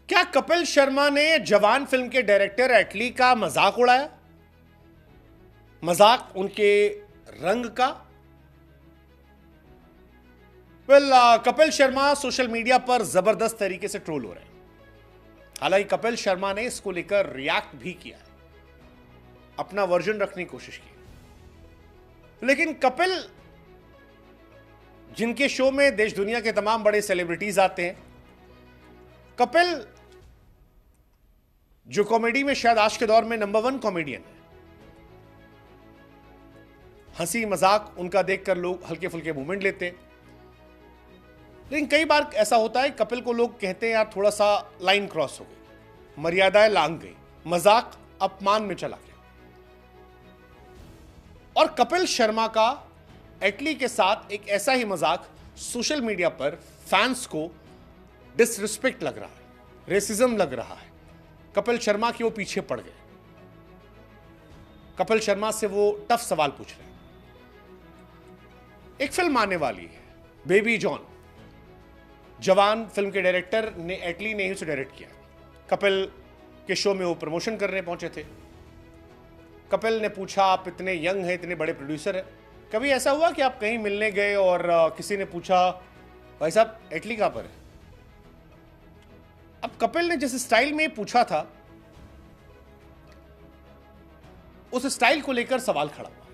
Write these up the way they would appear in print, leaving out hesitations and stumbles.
क्या कपिल शर्मा ने जवान फिल्म के डायरेक्टर एटली का मजाक उड़ाया? मजाक उनके रंग का? कपिल शर्मा सोशल मीडिया पर जबरदस्त तरीके से ट्रोल हो रहे हैं। हालांकि कपिल शर्मा ने इसको लेकर रिएक्ट भी किया है, अपना वर्जन रखने की कोशिश की। लेकिन कपिल, जिनके शो में देश दुनिया के तमाम बड़े सेलिब्रिटीज आते हैं, कपिल जो कॉमेडी में शायद आज के दौर में नंबर 1 कॉमेडियन है। हंसी मजाक उनका देखकर लोग हल्के फुल्के मूवमेंट लेते हैं। लेकिन कई बार ऐसा होता है, कपिल को लोग कहते हैं यार थोड़ा सा लाइन क्रॉस हो गई, मर्यादाएं लांघ गई, मजाक अपमान में चला गया। और कपिल शर्मा का एटली के साथ एक ऐसा ही मजाक सोशल मीडिया पर फैंस को डिसरिस्पेक्ट लग रहा है, रेसिज्म लग रहा है। कपिल शर्मा की वो पीछे पड़ गए। कपिल शर्मा से वो टफ सवाल पूछ रहे हैं। एक फिल्म आने वाली है, बेबी जॉन। जवान फिल्म के डायरेक्टर ने एटली ने ही उसे डायरेक्ट किया। कपिल के शो में वो प्रमोशन करने पहुंचे थे। कपिल ने पूछा, आप इतने यंग हैं, इतने बड़े प्रोड्यूसर हैं, कभी ऐसा हुआ कि आप कहीं मिलने गए और किसी ने पूछा, भाई साहब एटली कहां पर है? अब कपिल ने जिस स्टाइल में पूछा था, उस स्टाइल को लेकर सवाल खड़ा हुआ।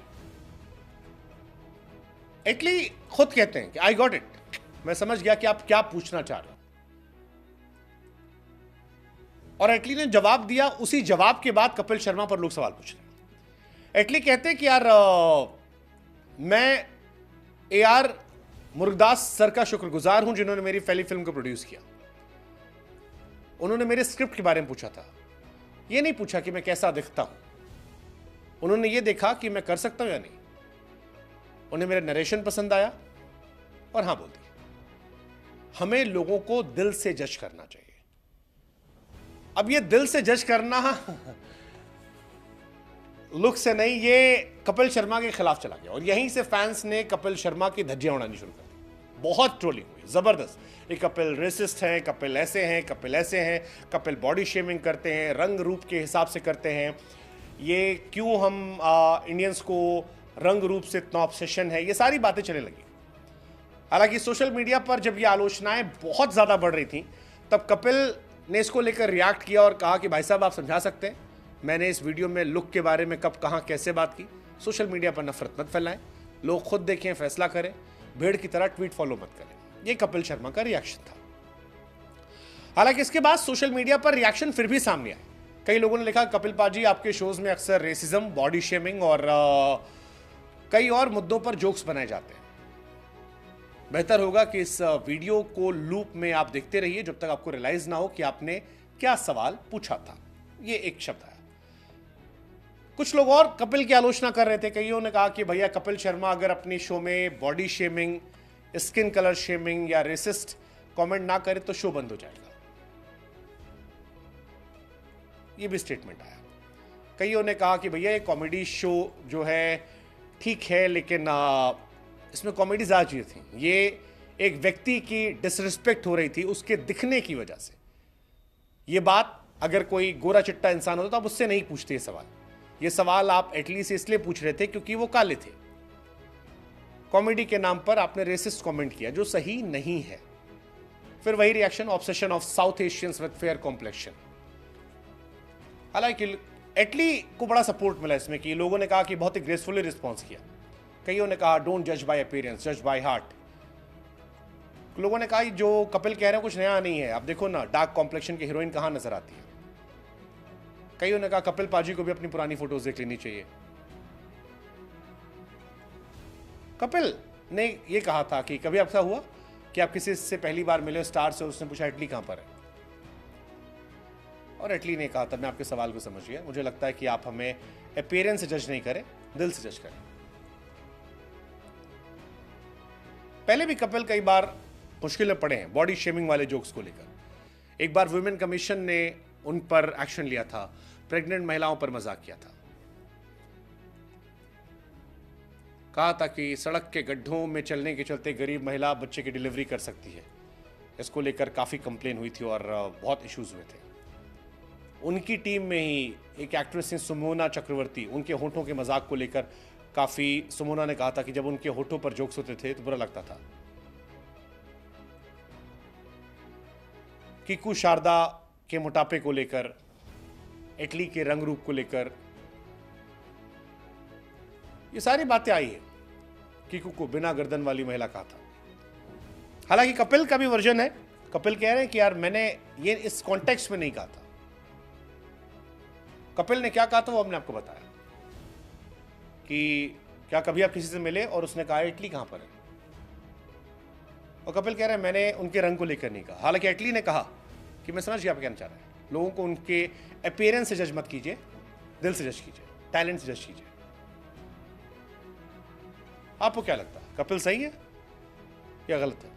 एटली खुद कहते हैं कि आई गॉट इट, मैं समझ गया कि आप क्या पूछना चाह रहे हो। और एटली ने जवाब दिया। उसी जवाब के बाद कपिल शर्मा पर लोग सवाल पूछ रहे हैं। एटली कहते हैं कि यार मैं AR मुरुगदास सर का शुक्रगुजार हूं, जिन्होंने मेरी पहली फिल्म को प्रोड्यूस किया। उन्होंने मेरे स्क्रिप्ट के बारे में पूछा था, यह नहीं पूछा कि मैं कैसा दिखता हूं। उन्होंने यह देखा कि मैं कर सकता हूं या नहीं। उन्हें मेरा नरेशन पसंद आया और हां बोल दी। हमें लोगों को दिल से जज करना चाहिए। अब ये दिल से जज करना लुक से नहीं, ये कपिल शर्मा के खिलाफ चला गया और यहीं से फैंस ने कपिल शर्मा की धज्जियां उड़ानी शुरू कर दी। बहुत ट्रोलिंग हुई जबरदस्त। ये कपिल रेसिस्ट हैं, कपिल ऐसे हैं, कपिल ऐसे हैं, कपिल बॉडी शेमिंग करते हैं, रंग रूप के हिसाब से करते हैं, ये क्यों हम इंडियंस को रंग रूप से इतना ऑब्सेशन है, ये सारी बातें चलने लगी। हालांकि सोशल मीडिया पर जब ये आलोचनाएं बहुत ज्यादा बढ़ रही थी, तब कपिल ने इसको लेकर रिएक्ट किया और कहा कि भाई साहब आप समझा सकते हैं, मैंने इस वीडियो में लुक के बारे में कब कहां कैसे बात की। सोशल मीडिया पर नफरत मत फैलाएं, लोग खुद देखें, फैसला करें, भेड़ की तरह ट्वीट फॉलो मत करें। यह कपिल शर्मा का रिएक्शन था। हालांकि इसके बाद सोशल मीडिया पर रिएक्शन फिर भी सामने आए। कई लोगों ने लिखा, कपिल पाजी आपके शोज में अक्सर रेसिज्म, बॉडी शेमिंग और कई और मुद्दों पर जोक्स बनाए जाते हैं। बेहतर होगा कि इस वीडियो को लूप में आप देखते रहिए जब तक आपको रियलाइज ना हो कि आपने क्या सवाल पूछा था। ये एक शब्द है। कुछ लोग और कपिल की आलोचना कर रहे थे। कईयों ने कहा कि भैया कपिल शर्मा अगर अपने शो में body shaming, skin colour shaming या रेसिस्ट कमेंट ना करे तो शो बंद हो जाएगा। ये भी स्टेटमेंट आया। कईयों ने कहा कि भैया ये कॉमेडी शो जो है ठीक है, लेकिन इसमें कॉमेडी ज्यादा चीजें थी। ये एक व्यक्ति की डिसरिस्पेक्ट हो रही थी उसके दिखने की वजह से। ये बात अगर कोई गोरा चिट्टा इंसान होता तो आप उससे नहीं पूछते ये सवाल। ये सवाल आप एटली से इसलिए पूछ रहे थे क्योंकि वो काले थे। कॉमेडी के नाम पर आपने रेसिस्ट कमेंट किया जो सही नहीं है। फिर वही reaction, obsession of south Asians with fair complexion. हालांकि एटली को बड़ा सपोर्ट मिला इसमें कि लोगों ने कहा कि बहुत ही ग्रेसफुली रिस्पॉन्स किया। कईयों ने कहा डोंट जज बाय अपीयरेंस, जज बाय हार्ट। लोगों ने कहा जो कपिल कह रहे हैं कुछ नया नहीं है, आप देखो ना डार्क कॉम्प्लेक्शन की हीरोइन कहां नजर आती है। कईयों ने कहा कपिल पाजी को भी अपनी पुरानी फोटोज देख लेनी चाहिए। कपिल ने यह कहा था कि कभी ऐसा हुआ कि आप किसी से पहली बार मिले स्टार से, उसने पूछा एटली कहां पर है, और एटली ने कहा, तब मैं आपके सवाल को समझ गया, मुझे लगता है कि आप हमें अपीयरेंस से जज नहीं करें, दिल से जज करें। पहले भी कपिल कई बार मुश्किल में पड़े हैं बॉडी शेमिंग वाले जोक्स को लेकर। एक बार वुमेन कमीशन ने उन पर एक्शन लिया था, प्रेग्नेंट महिलाओं पर मजाक किया था। कहा था कि सड़क के गड्ढों में चलने के चलते गरीब महिला बच्चे की डिलीवरी कर सकती है। इसको लेकर काफ़ी कंप्लेन हुई थी और बहुत इश्यूज हुए थे। उनकी टीम में ही एक एक्ट्रेस हैं सुमोना चक्रवर्ती, उनके होठों के मजाक को लेकर काफ़ी सुमोना ने कहा था कि जब उनके होठों पर जोक्स होते थे तो बुरा लगता था। कीकू शारदा के मोटापे को लेकर, इटली के रंग रूप को लेकर, ये सारी बातें आई है। कीकू को बिना गर्दन वाली महिला कहा था। हालांकि कपिल का भी वर्जन है। कपिल कह रहे हैं कि यार मैंने ये इस कॉन्टेक्स्ट में नहीं कहा था। कपिल ने क्या कहा था वो हमने आपको बताया कि क्या कभी आप किसी से मिले और उसने कहा इटली कहां पर है, और कपिल कह रहे हैं मैंने उनके रंग को लेकर नहीं कहा। हालांकि इटली ने कहा कि मैं समझ गया आप क्या कहना चाह रहे हैं, लोगों को उनके अपीयरेंस से जज मत कीजिए, दिल से जज कीजिए, टैलेंट से जज कीजिए। आपको क्या लगता है, कपिल सही है या गलत है?